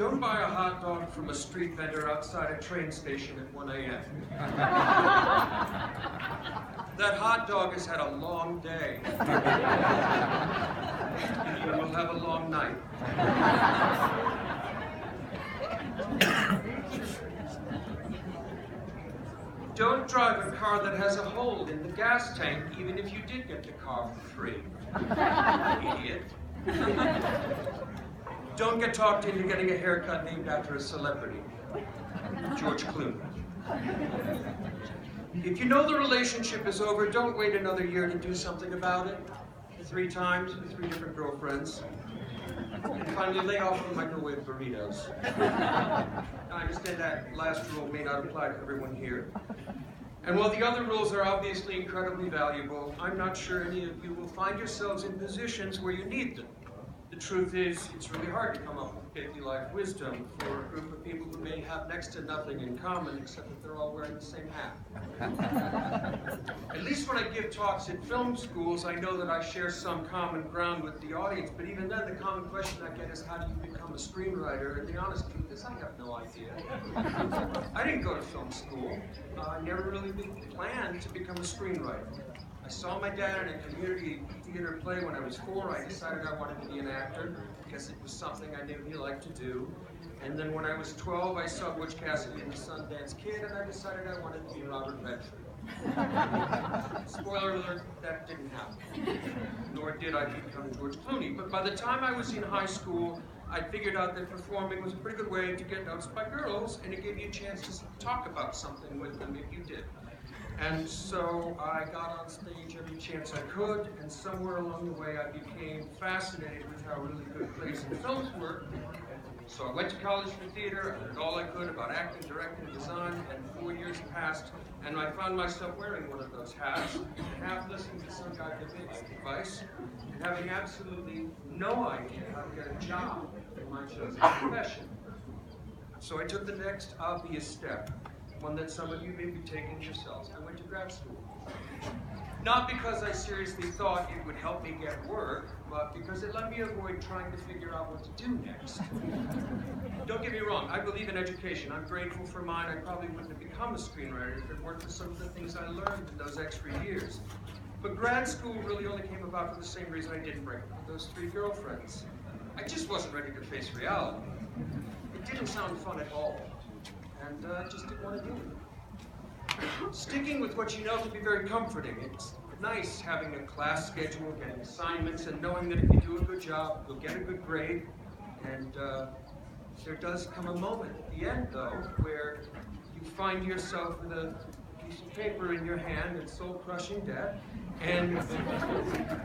Don't buy a hot dog from a street vendor outside a train station at 1 a.m. That hot dog has had a long day. You will have a long night. Don't drive a car that has a hole in the gas tank, even if you did get the car for free. Idiot. Don't get talked into getting a haircut named after a celebrity. George Clooney. If you know the relationship is over, don't wait another year to do something about it. 3 times with 3 different girlfriends. And finally, lay off the microwave burritos. Now, I understand that last rule may not apply to everyone here. And while the other rules are obviously incredibly valuable, I'm not sure any of you will find yourselves in positions where you need them. The truth is, it's really hard to come up with 50 life wisdom for a group of people who may have next to nothing in common except that they're all wearing the same hat. At least when I give talks at film schools, I know that I share some common ground with the audience, but even then the common question I get is, how do you become a screenwriter? And the honest truth is, I have no idea. I didn't go to film school. I never really planned to become a screenwriter. I saw my dad in a community theater play when I was 4. I decided I wanted to be an actor because it was something I knew he liked to do. And then when I was 12, I saw Butch Cassidy and the Sundance Kid, and I decided I wanted to be Robert Redford. Spoiler alert, that didn't happen. Nor did I become George Clooney. But by the time I was in high school, I figured out that performing was a pretty good way to get noticed by girls, and it gave you a chance to talk about something with them if you did. And so I got on stage every chance I could, and somewhere along the way I became fascinated with how really good plays and films work. So I went to college for theater, I learned all I could about acting, directing, design, and 4 years passed, and I found myself wearing one of those hats, half listening to some guy give me advice, and having absolutely no idea how to get a job in my chosen profession. So I took the next obvious step, one that some of you may be taking yourselves. I went to grad school. Not because I seriously thought it would help me get work, but because it let me avoid trying to figure out what to do next. Don't get me wrong, I believe in education. I'm grateful for mine. I probably wouldn't have become a screenwriter if it weren't for some of the things I learned in those extra years. But grad school really only came about for the same reason I didn't break up with those 3 girlfriends. I just wasn't ready to face reality. It didn't sound fun at all. And I just didn't want to do it. Sticking with what you know can be very comforting. It's nice having a class schedule, getting assignments, and knowing that if you do a good job, you'll get a good grade. And there does come a moment at the end, though, where you find yourself with a piece of paper in your hand and soul-crushing debt, and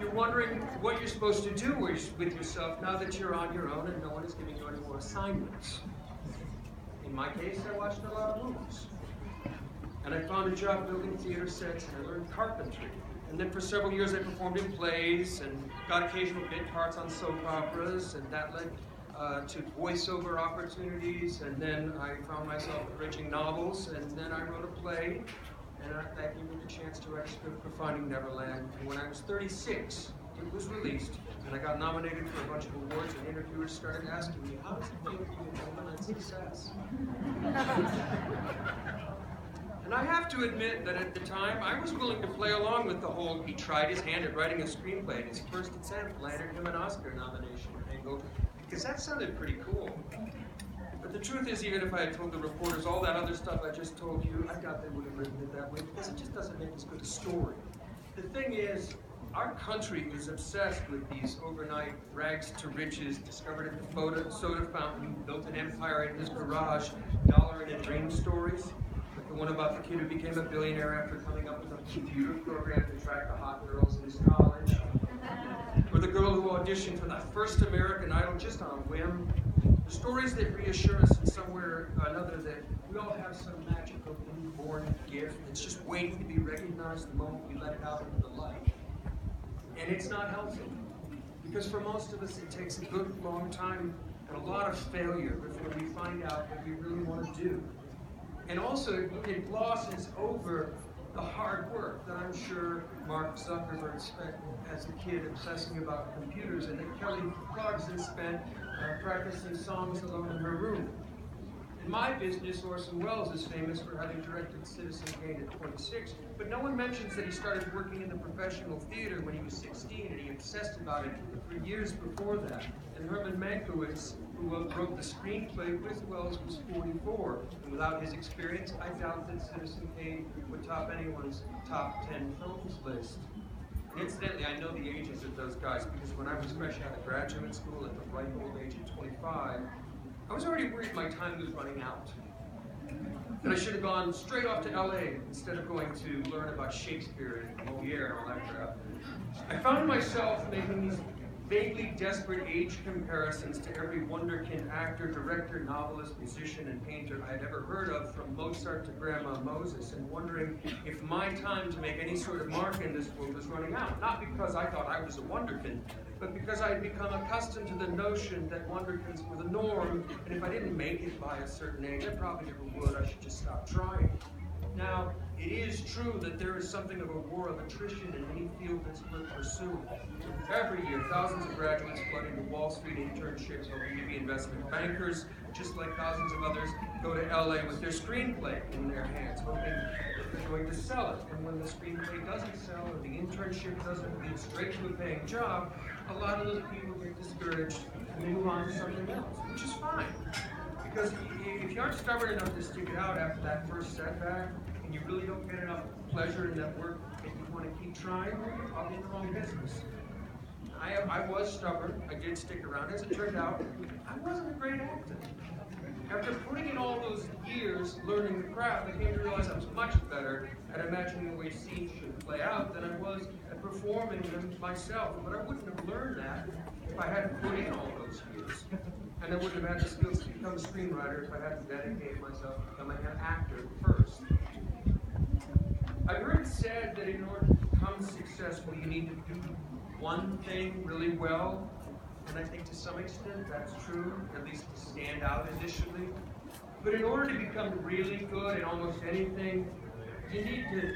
you're wondering what you're supposed to do with yourself now that you're on your own and no one is giving you any more assignments. In my case, I watched a lot of movies. And I found a job building theater sets, and I learned carpentry. And then for several years I performed in plays and got occasional bit parts on soap operas, and that led to voiceover opportunities. And then I found myself bridging novels, and then I wrote a play, and that gave me the chance to write a script for Finding Neverland. And when I was 36, it was released, and I got nominated for a bunch of awards, and interviewers started asking me, how does it feel to be an overnight success? And I have to admit that at the time, I was willing to play along with the whole he tried his hand at writing a screenplay, and his first attempt landed him an Oscar nomination angle, because that sounded pretty cool. But the truth is, even if I had told the reporters all that other stuff I just told you, I doubt they would have written it that way, because it just doesn't make as good a story. The thing is, our country is obsessed with these overnight rags to riches, discovered at the soda fountain, built an empire in his garage, dollar in a dream stories. Like the one about the kid who became a billionaire after coming up with a computer program to attract the hot girls in his college. Or the girl who auditioned for the first American Idol just on a whim. The stories that reassure us in some way or another that we all have some magical inborn gift that's just waiting to be recognized the moment we let it out into the light. And it's not healthy, because for most of us it takes a good long time and a lot of failure before we find out what we really want to do. And also it glosses over the hard work that I'm sure Mark Zuckerberg spent as a kid obsessing about computers, and that Kelly Clarkson spent practicing songs alone in her room. In my business, Orson Welles is famous for having directed Citizen Kane at 26, but no one mentions that he started working in the professional theater when he was 16, and he obsessed about it for years before that. And Herman Mankiewicz, who wrote the screenplay with Welles, was 44, and without his experience, I doubt that Citizen Kane would top anyone's top 10 films list. And incidentally, I know the ages of those guys, because when I was fresh out of graduate school at the ripe old age of 25, I was already worried my time was running out. And I should have gone straight off to LA instead of going to learn about Shakespeare and Moliere and all that crap. I found myself making these vaguely desperate age comparisons to every wunderkind actor, director, novelist, musician, and painter I had ever heard of, from Mozart to Grandma Moses, and wondering if my time to make any sort of mark in this world was running out. Not because I thought I was a wunderkind, but because I had become accustomed to the notion that wunderkinds were the norm, and if I didn't make it by a certain age, I probably never would. I should just stop trying. Now, it is true that there is something of a war of attrition in any field that's worth pursuing. Every year, thousands of graduates flood into Wall Street internships, hoping to be investment bankers, just like thousands of others go to LA with their screenplay in their hands, hoping that they're going to sell it. And when the screenplay doesn't sell, or the internship doesn't lead straight to a paying job, a lot of those people get discouraged and move on to something else, which is fine. Because if you aren't stubborn enough to stick it out after that first setback, and you really don't get enough pleasure in that work that you want to keep trying, you're probably in the wrong business. I was stubborn. I did stick around. As it turned out, I wasn't a great actor. After putting in all those years learning the craft, I came to realize I was much better at imagining the way scenes should play out than I was at performing them myself. But I wouldn't have learned that if I hadn't put in all those years. And I wouldn't have had the skills to become a screenwriter if I hadn't dedicated myself to becoming an actor first. I've heard it said that in order to become successful, you need to do one thing really well. And I think to some extent that's true, at least to stand out initially. But in order to become really good at almost anything, you need to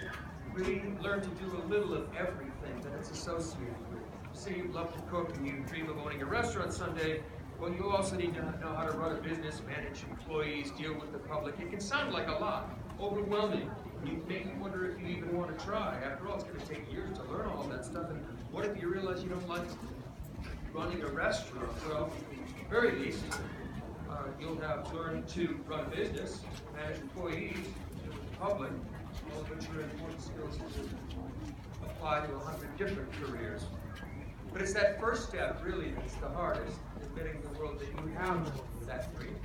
really learn to do a little of everything that it's associated with. Say you love to cook and you dream of owning a restaurant someday, well, you also need to know how to run a business, manage employees, deal with the public. It can sound like a lot, overwhelming. You make you wonder if you even want to try. After all, it's going to take years to learn all that stuff. And what if you realize you don't like running a restaurant? Well, at the very least, you'll have learned to run a business, manage employees, deal with the public, all of which are important skills to apply to 100 different careers. But it's that first step, really, that's the hardest, admitting to the world that you have that dream.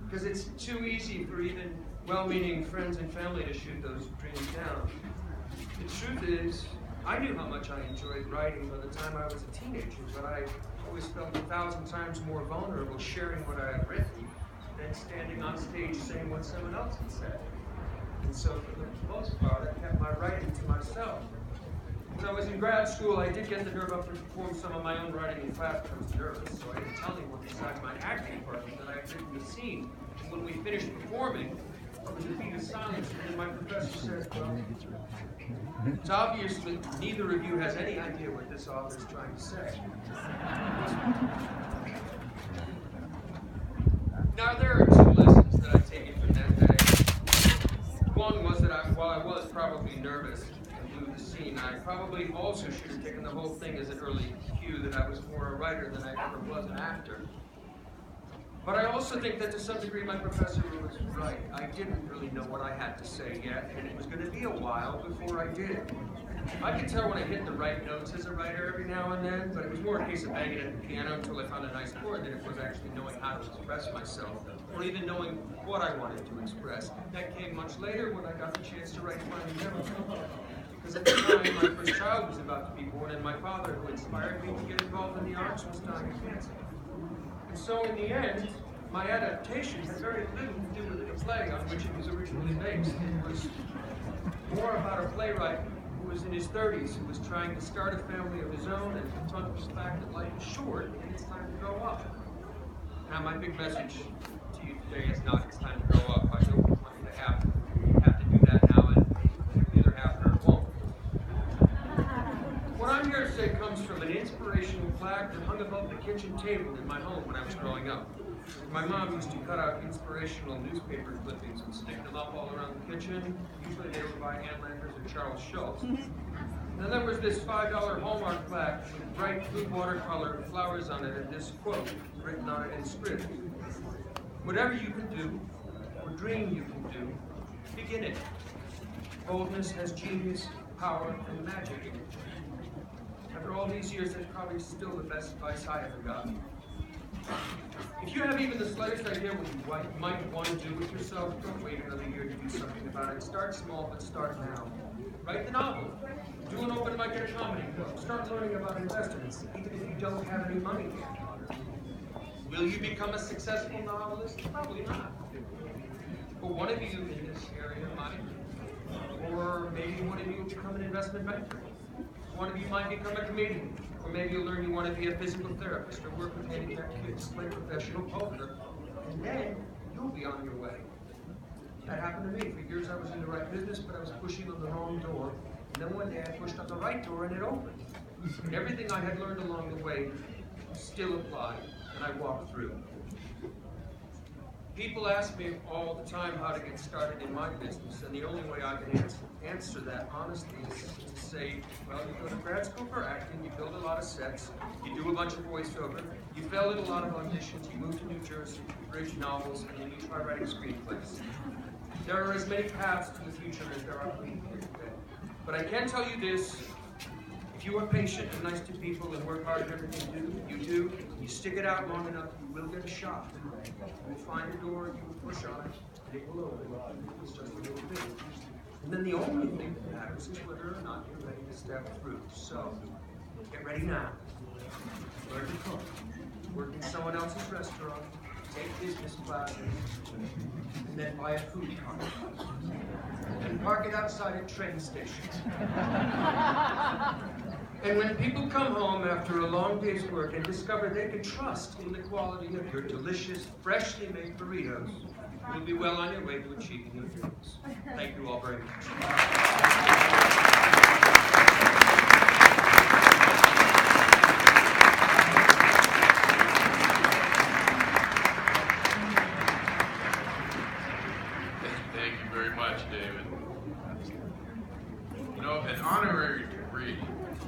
Because it's too easy for even well-meaning friends and family to shoot those dreams down. The truth is, I knew how much I enjoyed writing by the time I was a teenager, but I always felt 1,000 times more vulnerable sharing what I had written than standing on stage saying what someone else had said. And so for the most part, I kept my writing to myself. When I was in grad school, I did get the nerve up to perform some of my own writing in class, but I was nervous, so I didn't tell anyone besides my acting partner that I had written the scene. And when we finished performing, there was a beat of silence, and then my professor said, well, it's obvious that neither of you has any idea what this author is trying to say. Now, there are two lessons that I take from that day. One was that while I was probably nervous and blew the scene, I probably also should have taken the whole thing as an early cue that I was more a writer than I ever was an actor. But I also think that to some degree my professor was right. I didn't really know what I had to say yet, and it was going to be a while before I did. I could tell when I hit the right notes as a writer every now and then, but it was more a case of banging at the piano until I found a nice chord than it was actually knowing how to express myself, or even knowing what I wanted to express. That came much later when I got the chance to write Finding Nemo. Because at the time, my first child was about to be born, and my father, who inspired me to get involved in the arts, was dying of cancer. And so in the end, my adaptation had very little to do with the play on which it was originally based. It was more about a playwright who was in his 30s, who was trying to start a family of his own and confront the fact that life is short and it's time to grow up. Now my big message to you today is not it's time to grow up. I don't want you to have to do that now. And plaque that hung above the kitchen table in my home when I was growing up. My mom used to cut out inspirational newspaper clippings and stick them up all around the kitchen. Usually they were by Ann Landers or Charles Schultz. Then there was this $5 Hallmark plaque with bright blue watercolor flowers on it and this quote written on it in script. Whatever you can do, or dream you can do, begin it. Boldness has genius, power, and magic in it. After all these years, that's probably still the best advice I ever got. If you have even the slightest idea what you might want to do with yourself, don't wait another year to do something about it. Start small, but start now. Write the novel. Do an open mic at a comedy club. Start learning about investments, even if you don't have any money yet. Will you become a successful novelist? Probably not. But one of you in this area might. Or maybe one of you will become an investment banker. One of you might become a comedian. Or maybe you'll learn you want to be a physical therapist or work with handicapped kids, play professional poker. And then you'll be on your way. That happened to me. For years I was in the right business, but I was pushing on the wrong door. And then one day I pushed on the right door and it opened. And everything I had learned along the way still applied, and I walked through. People ask me all the time how to get started in my business, and the only way I can answer that honestly is to say, well, you go to grad school for acting, you build a lot of sets, you do a bunch of voiceover, you fail at a lot of auditions, you move to New Jersey, you bridge novels, and then you try writing screenplays. There are as many paths to the future as there are people here today. But I can tell you this, if you are patient and nice to people and work hard at everything you stick it out long enough, you will get a shot. You will find a door, you will push on it, and it will open. It's just a little bit. And then the only thing that matters is whether or not you're ready to step through. So, get ready now. Learn to cook. Work in someone else's restaurant. Take business classes. And then buy a food car. And park it outside a train station. And when people come home after a long day's work and discover they can trust in the quality of your delicious, freshly made burritos, you'll be well on your way to achieving your dreams. Thank you all very much.